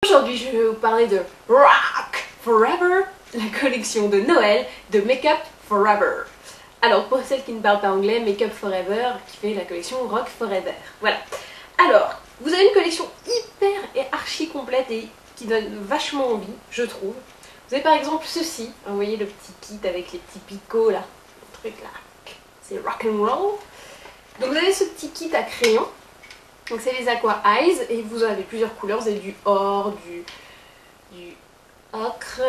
Aujourd'hui, je vais vous parler de Rock Forever, la collection de Noël de Make Up Forever. Alors, pour celles qui ne parlent pas anglais, Make Up Forever qui fait la collection Rock Forever. Voilà. Alors, vous avez une collection hyper et archi complète et qui donne vachement envie, je trouve. Vous avez par exemple ceci, vous voyez le petit kit avec les petits picots là, le truc là, c'est rock and roll. Donc vous avez ce petit kit à crayon. Donc c'est les Aqua Eyes et vous avez plusieurs couleurs, vous avez du or, du ocre,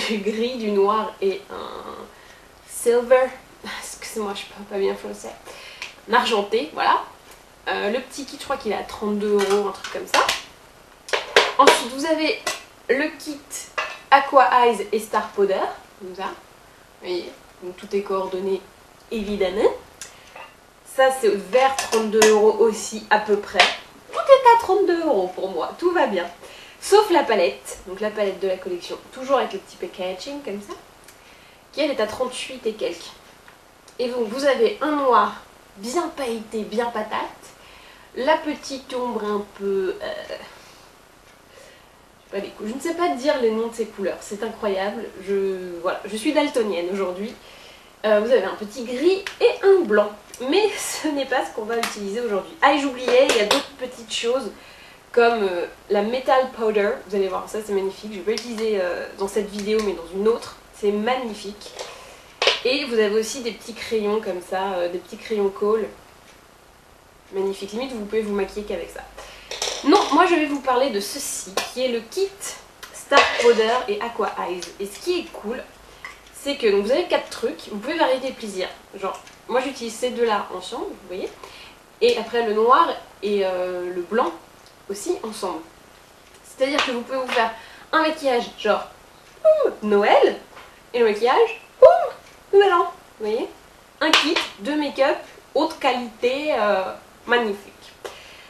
du gris, du noir et un silver, excusez-moi je parle pas bien français, un argenté, voilà. Le petit kit je crois qu'il est à 32 €, un truc comme ça. Ensuite vous avez le kit Aqua Eyes et Star Powder, comme ça, vous voyez, donc tout est coordonné évidemment. Ça c'est vers 32 € aussi à peu près. Tout est à 32 € pour moi, tout va bien. Sauf la palette, donc la palette de la collection, toujours avec le petit packaging comme ça, qui elle est à 38 et quelques. Et donc vous avez un noir bien pailleté, bien patate, la petite ombre un peu... je ne sais pas dire les noms de ces couleurs, c'est incroyable, voilà, je suis daltonienne aujourd'hui. Vous avez un petit gris et un blanc. Mais ce n'est pas ce qu'on va utiliser aujourd'hui. Ah et j'oubliais, il y a d'autres petites choses comme la Metal Powder. Vous allez voir, ça c'est magnifique. Je vais pas l'utiliser dans cette vidéo mais dans une autre. C'est magnifique. Et vous avez aussi des petits crayons comme ça, des petits crayons colle. Magnifique. Limite vous pouvez vous maquiller qu'avec ça. Non, moi je vais vous parler de ceci qui est le kit Star Powder et Aqua Eyes. Et ce qui est cool, c'est que donc, vous avez 4 trucs, vous pouvez varier les plaisirs. Genre, moi j'utilise ces deux-là ensemble, vous voyez. Et après le noir et le blanc aussi ensemble. C'est-à-dire que vous pouvez vous faire un maquillage genre Noël et le maquillage Nouvel An. Vous voyez. Un kit de make-up haute qualité, magnifique.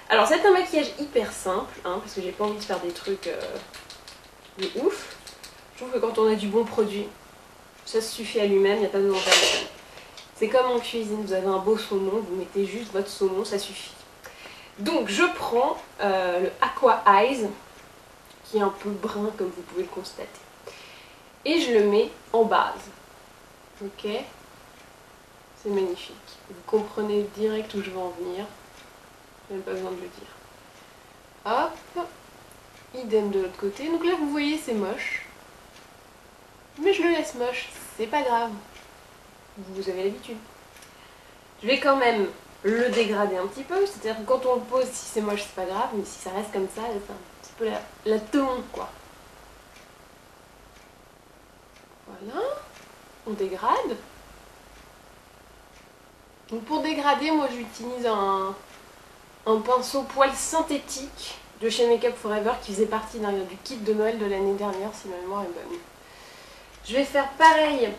Alors c'est un maquillage hyper simple, hein, parce que j'ai pas envie de faire des trucs de ouf. Je trouve que quand on a du bon produit, ça se suffit à lui-même, il n'y a pas besoin de faire. C'est comme en cuisine, vous avez un beau saumon, vous mettez juste votre saumon, ça suffit. Donc je prends le Aqua Eyes, qui est un peu brun comme vous pouvez le constater. Et je le mets en base. Ok? C'est magnifique. Vous comprenez direct où je veux en venir. J'ai même pas besoin de le dire. Hop. Idem de l'autre côté. Donc là vous voyez c'est moche. Mais je le laisse moche, c'est pas grave. Vous avez l'habitude. Je vais quand même le dégrader un petit peu, c'est-à-dire que quand on le pose, si c'est moche, c'est pas grave, mais si ça reste comme ça, c'est un petit peu la teinte, quoi. Voilà, on dégrade. Donc pour dégrader, moi j'utilise un pinceau poil synthétique de chez Make Up Forever qui faisait partie du kit de Noël de l'année dernière, si ma mémoire est bonne. Je vais faire pareil,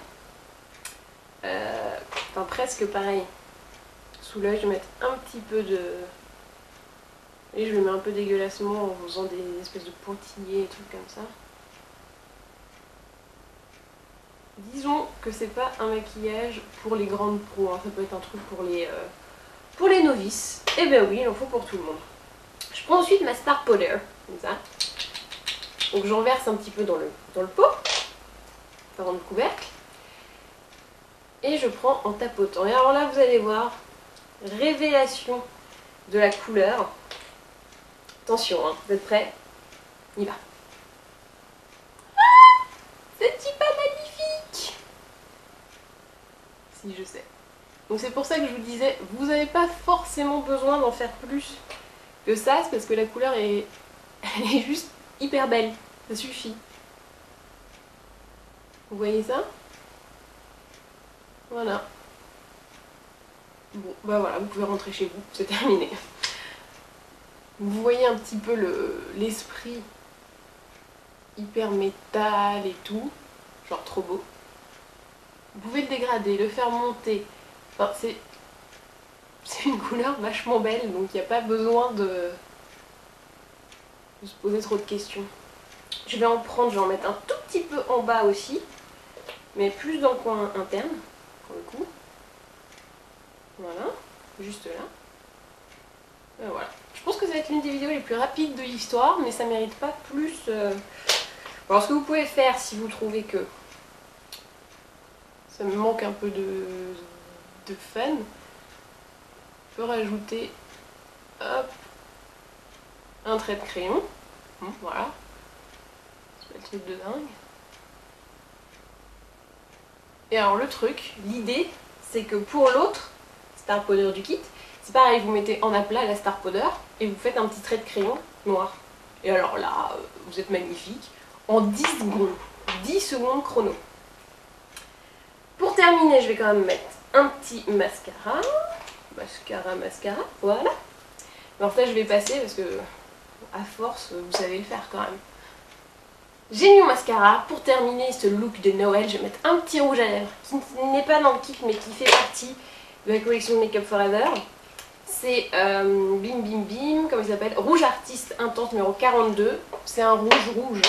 enfin presque pareil. Sous l'œil, je vais mettre un petit peu de... Et je le mets un peu dégueulassement en faisant des espèces de pointillés et trucs comme ça. Disons que c'est pas un maquillage pour les grandes pros, hein. Ça peut être un truc pour les novices. Et ben oui, il en faut pour tout le monde. Je prends ensuite ma Star Powder, comme ça. Donc j'en verse un petit peu dans le pot, enfin dans le couvercle. Et je prends en tapotant. Et alors là, vous allez voir, révélation de la couleur. Attention, hein, vous êtes prêts? On y va. Ah, c'est pas magnifique? Si, je sais. Donc c'est pour ça que je vous disais, vous n'avez pas forcément besoin d'en faire plus que ça, c'est parce que la couleur elle est juste hyper belle. Ça suffit. Vous voyez ça? Voilà. Bon, bah voilà, vous pouvez rentrer chez vous, c'est terminé. Vous voyez un petit peu l'esprit hyper métal et tout, genre trop beau. Vous pouvez le dégrader, le faire monter. Enfin, c'est une couleur vachement belle, donc il n'y a pas besoin de se poser trop de questions. Je vais en prendre, je vais en mettre un tout petit peu en bas aussi, mais plus dans le coin interne, pour le coup. Voilà, juste là. Et voilà. Je Je pense que ça va être l'une des vidéos les plus rapides de l'histoire, mais ça mérite pas plus. Alors ce que vous pouvez faire si vous trouvez que ça me manque un peu de fun, je peux rajouter hop, un trait de crayon. Voilà. C'est pas le truc de dingue. Et alors le truc, l'idée, c'est que pour l'autre Star Powder du kit, c'est pareil, vous mettez en aplat la Star Powder et vous faites un petit trait de crayon noir. Et alors là, vous êtes magnifique. En 10 secondes. 10 secondes chrono. Pour terminer, je vais quand même mettre un petit mascara. Mascara, voilà. Alors ça, je vais passer parce que, à force, vous savez le faire quand même. J'ai mis mon mascara. Pour terminer ce look de Noël, je vais mettre un petit rouge à lèvres qui n'est pas dans le kit mais qui fait partie de la collection Make Up Forever. C'est Bim Bim Bim, comment il s'appelle, Rouge Artiste Intense numéro 42. C'est un rouge rouge.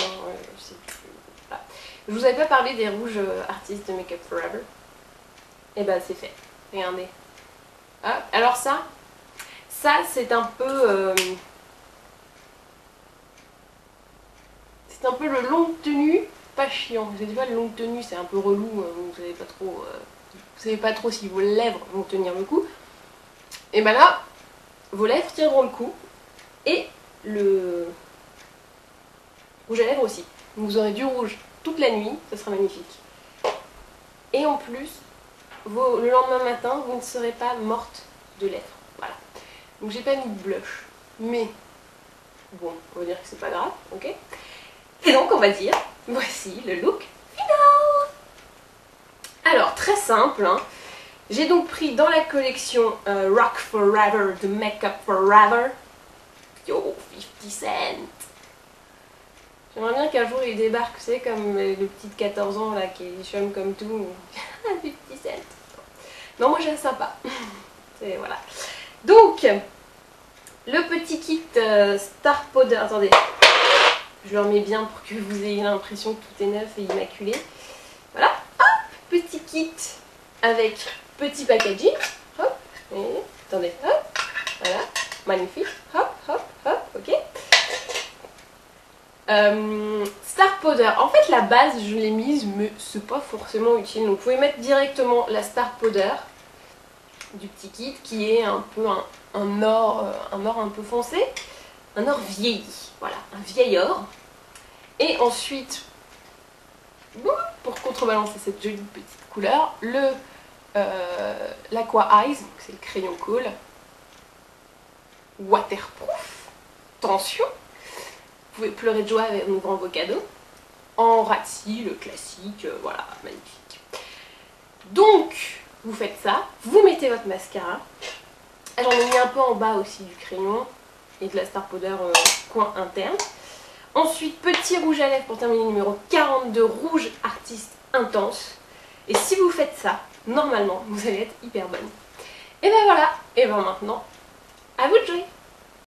Voilà. Je vous avais pas parlé des rouges artistes de Make Up Forever. Et ben c'est fait. Regardez. Ah, alors ça c'est un peu... c'est un peu le longue tenue, pas chiant. Vous savez pas, le longue tenue c'est un peu relou, vous savez pas trop si vos lèvres vont tenir le coup. Et ben là, vos lèvres tiendront le coup et le rouge à lèvres aussi. Vous aurez du rouge toute la nuit, ça sera magnifique. Et en plus, le lendemain matin, vous ne serez pas morte de lèvres. Voilà. Donc j'ai pas mis de blush, mais bon, on va dire que c'est pas grave, ok. Et donc on va dire, voici le look final. Alors très simple, hein. J'ai donc pris dans la collection Rock Forever de Make Up Forever. Yo, 50 cents. J'aimerais bien qu'un jour il débarque, vous savez, comme le petit de 14 ans là qui est chum comme tout. 50 cents. Non, moi j'ai ça pas. Voilà. Donc, le petit kit Star Powder. Attendez, je le remets bien pour que vous ayez l'impression que tout est neuf et immaculé. Voilà. Hop, petit kit avec petit packaging. Hop, et, attendez, hop, voilà, magnifique. Hop, hop, hop, ok. Star Powder, en fait la base je l'ai mise mais c'est pas forcément utile, donc vous pouvez mettre directement la Star Powder du petit kit qui est un peu un or un peu foncé, un or vieilli, voilà, un vieil or. Et ensuite, pour contrebalancer cette jolie petite couleur, l'Aqua Eyes, c'est le crayon cool, waterproof, attention. Vous pouvez pleurer de joie en ouvrant vos cadeaux. En Razzi, le classique, voilà, magnifique. Donc, vous faites ça, vous mettez votre mascara. J'en ai mis un peu en bas aussi du crayon et de la Star Powder coin interne. Ensuite, petit rouge à lèvres pour terminer, numéro 42, Rouge Artiste Intense. Et si vous faites ça, normalement, vous allez être hyper bonne. Et ben voilà, et ben maintenant, à vous de jouer.